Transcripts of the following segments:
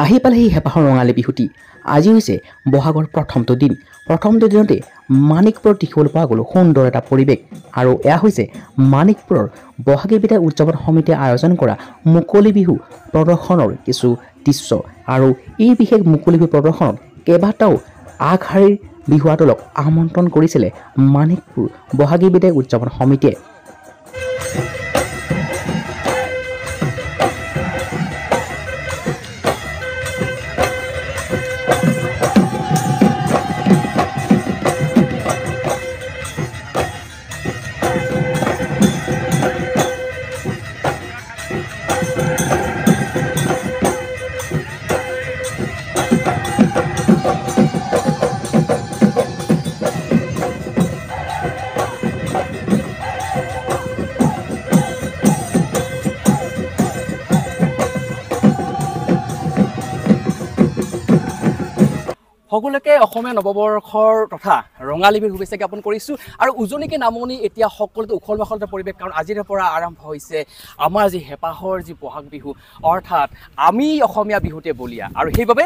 আহি পালেহি হেঁপাহৰ ৰঙালী বিহুটি। আজি হৈছে বহাগৰ প্ৰথমটো দিনতে মাণিকপুৰত দেখিবলৈ পোৱা গ'ল সুন্দৰ এটা পৰিৱেশ। আৰু এয়া হৈছে মাণিকপুৰৰ বহাগী বিদায় উদযাপন সমিতিয়ে আয়োজন কৰা মুকলি বিহু প্ৰদৰ্শনৰ কিছু দৃশ্য। আৰু এই বিশেষ মুকলি বিহু প্ৰদৰ্শনত কেইবাটাও আগশাৰীৰ বিহুৱাতলক আমন্ত্ৰণ কৰিছিলে মাণিকপুৰ বহাগী বিদায় উদযাপন সমিতিয়ে। সকলোকে অসমীয়া নৱবৰ্ষৰ তথা ৰঙালী বিহুৰ শুভেচ্ছা জ্ঞাপন কৰিছোঁ। আৰু উজনিকে নামনি এতিয়া সকলোতে উখল মাখল এটা পৰিৱেশ, কাৰণ আজিৰে পৰা আৰম্ভ হৈছে আমাৰ যি হেঁপাহৰ যি বহাগ বিহু, অৰ্থাৎ আমি অসমীয়া বিহুতে বলিয়া। আৰু সেইবাবে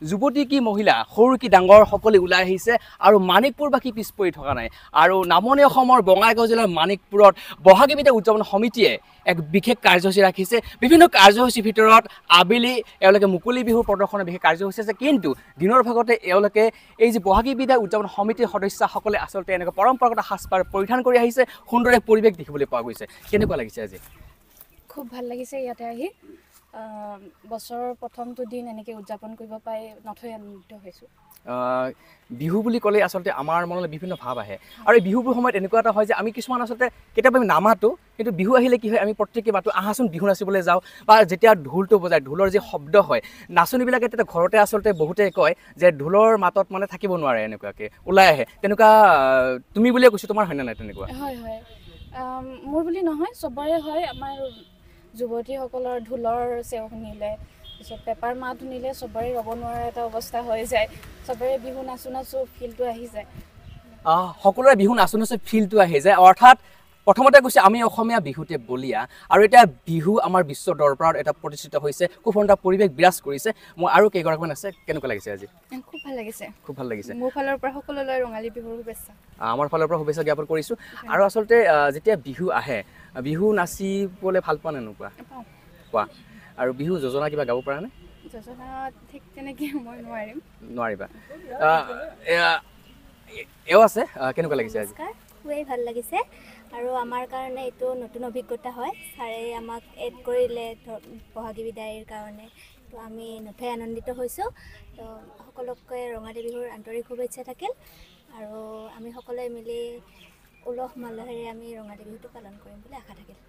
যুৱতী কি মহিলা, সৰু কি ডাঙৰ সকলে ওলাই আহিছে আৰু মাণিকপুৰবাসী পিছ পৰি থকা নাই। আৰু নামনি অসমৰ বঙাইগাঁও জিলাৰ মাণিকপুৰত বহাগী বিদায় উদযাপন সমিতিয়ে এক বিশেষ কাৰ্যসূচী ৰাখিছে। বিভিন্ন কাৰ্যসূচীৰ ভিতৰত আবেলি এওঁলোকে মুকলি বিহুৰ প্ৰদৰ্শনৰ বিশেষ কাৰ্যসূচী আছে, কিন্তু দিনৰ ভাগতে এওঁলোকে এই যি বহাগী বিদায় উদযাপন সমিতিৰ সদস্যসকলে আচলতে এনেকৈ পৰম্পৰাগত সাজপাৰ পৰিধান কৰি আহিছে। সুন্দৰ এক পৰিৱেশ দেখিবলৈ পোৱা গৈছে। কেনেকুৱা লাগিছে আজি? খুব ভাল লাগিছে ইয়াতে আহি। বছৰৰ প্ৰথমটো দিন এনেকৈ উদযাপন কৰিব পাই নথৈ আনন্দিত হৈছোঁ। বিহু বুলি ক'লে আচলতে আমাৰ মনলৈ বিভিন্ন ভাৱ আহে। আৰু এই বিহুবোৰ সময়ত এনেকুৱা এটা হয় যে আমি কিছুমান আচলতে কেতিয়াবা আমি নামাতো, কিন্তু বিহু আহিলে কি হয়, আমি প্ৰত্যেকে মাতো আহাচোন বিহু নাচিবলৈ যাওঁ। বা যেতিয়া ঢোলটো বজায়, ঢোলৰ যি শব্দ হয়, নাচনীবিলাকে তেতিয়া ঘৰতে আচলতে বহুতে কয় যে ঢোলৰ মাতত মানে থাকিব নোৱাৰে, এনেকুৱাকৈ ওলাই আহে। তেনেকুৱা তুমি বুলিয়ে কৈছোঁ, তোমাৰ হয়নে নাই তেনেকুৱা? হয় হয়, মোৰ বুলি নহয়, চবৰে হয়। আমাৰ যুৱতীসকলৰ ঢোলৰ চেও শুনিলে, তাৰপিছত পেপাৰ মাত শুনিলে চবৰে ৰ'ব নোৱাৰা এটা অৱস্থা হৈ যায়। চবৰে বিহু নাচো নাচো ফিলটো আহি যায়। সকলোৰে বিহু নাচো নাচো ফিলটো আহি যায়। অৰ্থাৎ প্ৰথমতে কৈছে আমি অসমীয়া বিহুতে বলিয়া। আৰু এতিয়া বিহু আমাৰ বিশ্ব দৰবাৰত এটা প্ৰতিষ্ঠিত হৈছে, খুব সুন্দৰ পৰিৱেশ বিৰাজ কৰিছে। মই আৰু কেইগৰাকীমান আছে, কেনেকুৱা লাগিছে আজি? খুব ভাল লাগিছে। খুব ভাল লাগিছে। মোৰ ফালৰ পৰা সকলোলৈ ৰঙালী বিহুৰ শুভেচ্ছা। আমাৰ ফালৰ পৰা শুভেচ্ছা জ্ঞাপন কৰিছোঁ। আৰু আচলতে যেতিয়া বিহু আহে, বিহু নাচিবলৈ ভাল পোৱা নে নোপোৱা? কোৱা। আৰু বিহু যোজনা কিবা গাব পৰা নে? যোজনা ঠিক তেনেকৈ মই নোৱাৰিম। নোৱাৰিবা। এও আছে, কেনেকুৱা লাগিছে আজি? খুবেই ভাল লাগিছে। আৰু আমাৰ কাৰণে এইটো নতুন অভিজ্ঞতা হয়। ছাৰে আমাক এড কৰিলে বহাগী বিদায়ৰ কাৰণে, তো আমি নথৈ আনন্দিত হৈছোঁ। তো সকলোকে ৰঙালী বিহুৰ আন্তৰিক শুভেচ্ছা থাকিল। আৰু আমি সকলোৱে মিলি উলহ মালহেৰে আমি ৰঙালী বিহুটো পালন কৰিম বুলি আশা থাকিল।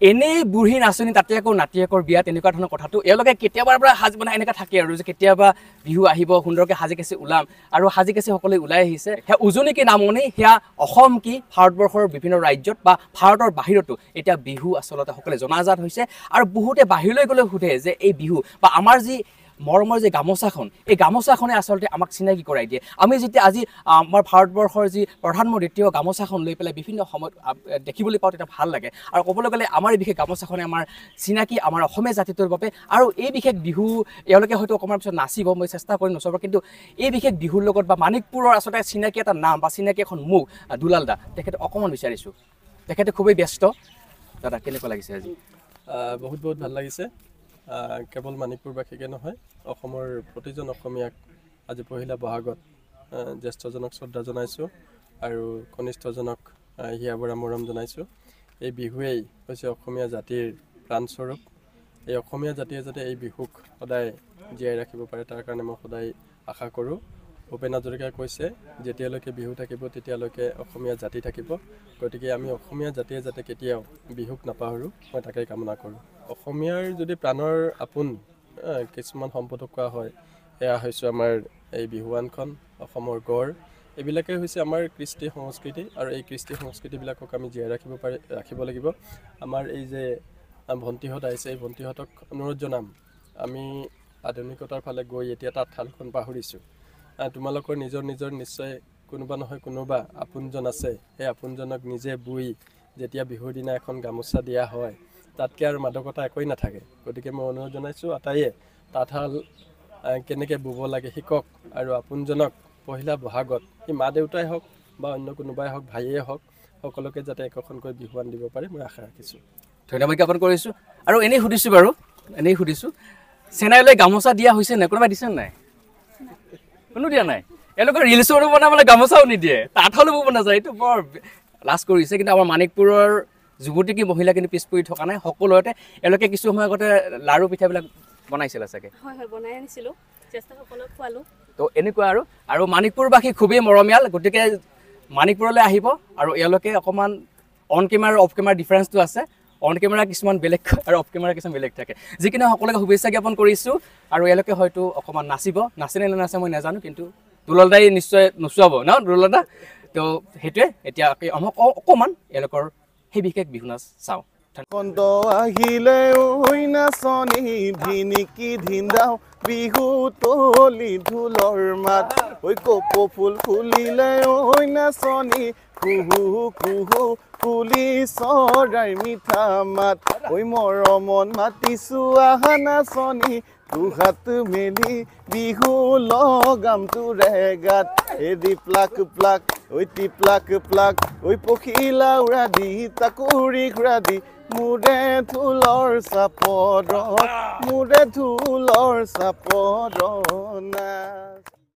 এনেই বুঢ়ী নাচনী তাতে আকৌ নাতিয়েকৰ বিয়া, তেনেকুৱা ধৰণৰ কথাটো এওঁলোকে কেতিয়াবাৰ পৰা সাজ বনাই এনেকুৱা থাকে আৰু যে কেতিয়াবা বিহু আহিব, সুন্দৰকৈ সাজি কাচি ওলাম। আৰু সাজি কাচি সকলোৱে ওলাই আহিছে। সেয়া উজনি কি নামনি, সেয়া অসম কি ভাৰতবৰ্ষৰ বিভিন্ন ৰাজ্যত বা ভাৰতৰ বাহিৰতো এতিয়া বিহু আচলতে সকলোৱে জনাজাত হৈছে। আৰু বহুতে বাহিৰলৈ গ'লে সোধে যে এই বিহু বা আমাৰ যি মৰমৰ যে গামোচাখন, এই গামোচাখনে আচলতে আমাক চিনাকি কৰাই দিয়ে। আমি যেতিয়া আজি আমাৰ ভাৰতবৰ্ষৰ যি প্ৰধানমন্ত্ৰী তেওঁ গামোচাখন লৈ পেলাই বিভিন্ন সময়ত দেখিবলৈ পাওঁ, তেতিয়া ভাল লাগে। আৰু ক'বলৈ গ'লে আমাৰ এই বিশেষ গামোচাখনে আমাৰ চিনাকি, আমাৰ অসমীয়া জাতিটোৰ বাবে। আৰু এই বিশেষ বিহু এওঁলোকে হয়তো অকণমান পিছত নাচিব, মই চেষ্টা কৰি নচলাব, কিন্তু এই বিশেষ বিহুৰ লগত বা মাণিকপুৰৰ আচলতে চিনাকি এটা নাম বা চিনাকি এখন মুখ, দুলাল দা, তেখেতে অকণমান বিচাৰিছোঁ। তেখেতে খুবেই ব্যস্ত। দাদা, কেনেকুৱা লাগিছে আজি? বহুত বহুত ভাল লাগিছে। কেৱল মাণিকপুৰবাসীকে নহয়, অসমৰ প্ৰতিজন অসমীয়াক আজি পহিলা বহাগত জ্যেষ্ঠজনক শ্ৰদ্ধা জনাইছোঁ আৰু কনিষ্ঠজনক হিয়া ভৰা মৰম জনাইছোঁ। এই বিহুৱেই হৈছে অসমীয়া জাতিৰ প্ৰাণস্বৰূপ। এই অসমীয়া জাতিয়ে যাতে এই বিহুক সদায় জীয়াই ৰাখিব পাৰে, তাৰ কাৰণে মই সদায় আশা কৰোঁ। ভূপেন হাজৰিকাই কৈছে, যেতিয়ালৈকে বিহু থাকিব তেতিয়ালৈকে অসমীয়া জাতি থাকিব। গতিকে আমি অসমীয়া জাতিয়ে যাতে কেতিয়াও বিহুক নাপাহৰোঁ, মই তাকেই কামনা কৰোঁ। অসমীয়াৰ যদি প্ৰাণৰ আপোন কিছুমান সম্পদক কোৱা হয়, এয়া হৈছে আমাৰ এই বিহুৱানখন, অসমৰ গড়। এইবিলাকেই হৈছে আমাৰ কৃষ্টি সংস্কৃতি। আৰু এই কৃষ্টি সংস্কৃতিবিলাকক আমি জীয়াই ৰাখিব লাগিব। আমাৰ এই যে ভণ্টিহঁত আহিছে, এই ভণ্টিহঁতক অনুৰোধ জনাম, আমি আধুনিকতাৰ ফালে গৈ এতিয়া তাঁতশালখন পাহৰিছোঁ। তোমালোকৰ নিজৰ নিজৰ নিশ্চয় কোনোবা নহয় কোনোবা আপোনজন আছে। সেই আপোনজনক নিজে বুই যেতিয়া বিহুৰ দিনা এখন গামোচা দিয়া হয়, তাতকৈ আৰু মাদকতা একোৱেই নাথাকে। গতিকে মই অনুৰোধ জনাইছোঁ আটাইয়ে তাঁতশাল কেনেকৈ ব'ব লাগে শিকক আৰু আপোনজনক পহিলা বহাগত সি মা দেউতাই হওক বা অন্য কোনোবাই হওক ভাইয়ে হওক সকলোকে যাতে একোখনকৈ বিহুৱান দিব পাৰে মই আশা ৰাখিছোঁ। ধন্যবাদ জ্ঞাপন কৰিছোঁ। আৰু এনেই সুধিছোঁ বাৰু, এনেই সুধিছোঁ, চেনাইলৈ গামোচা দিয়া হৈছে নাই? কোনোবাই দিছে নাই? কোনো দিয়া নাই। এওঁলোকৰ ৰিলচৰ বনাবলৈ গামোচাও নিদিয়ে, তাঁতশালো ব'ব নাযায়। এইটো বৰ লাজ কৰিছে। কিন্তু আমাৰ মানিকপুৰৰ যুৱতী কি মহিলা কিন্তু পিছ পৰি থকা নাই। সকলোতে এওঁলোকে কিছু সময় আগতে লাৰু পিঠাবিলাক বনাইছিলে চাগে। হয় হয়, বনাই আনিছিলোঁ, জ্যেষ্ঠসকলক খোৱালোঁ। তো এনেকুৱা আৰু মানিকপুৰবাসী খুবেই মৰমীয়াল। গতিকে মানিকপুৰলৈ আহিব আৰু এওঁলোকে অকণমান অন কেমেৰা অফ কেমেৰা ডিফাৰেঞ্চটো আছে। অন কেমেৰা কিছুমান বেলেগ আৰু অফ কেমেৰা কিছুমান বেলেগ থাকে। যিখিনি সকলোকে শুভেচ্ছা জ্ঞাপন কৰিছোঁ। আৰু এওঁলোকে হয়তো অকণমান নাচিব, নাচেনে নানাচে মই নাজানো, কিন্তু দুলালদাই নিশ্চয় নচুৱাব ন দুলালদা। তো সেইটোৱে এতিয়া অকণমান এওঁলোকৰ সেই বিশেষ বিহু নাচ চাওঁ। কন্ত আহিলে ঐ নাচনী ভিনিকি ধিন্দাও বিহু তলি ঢোলৰ মাত ঐ কপৌ ফুল ফুলিলে ঐ নাচনী কুহু কুহু কুলি চৰাই মিঠা মাত ঐ মৰমত মাতিছো আহা নাচনী দুহাত মেলি বিহু লগাম তোৰে গাত এদি প্লাক প্লাক ঐ টিপ্লাক প্লাক ঐ পখিলা উৰা দি তাকুৰি ঘূৰা দি মোৰে ঢোলৰ চাপৰ মোৰে ঢোলৰ চাপৰ নাচ।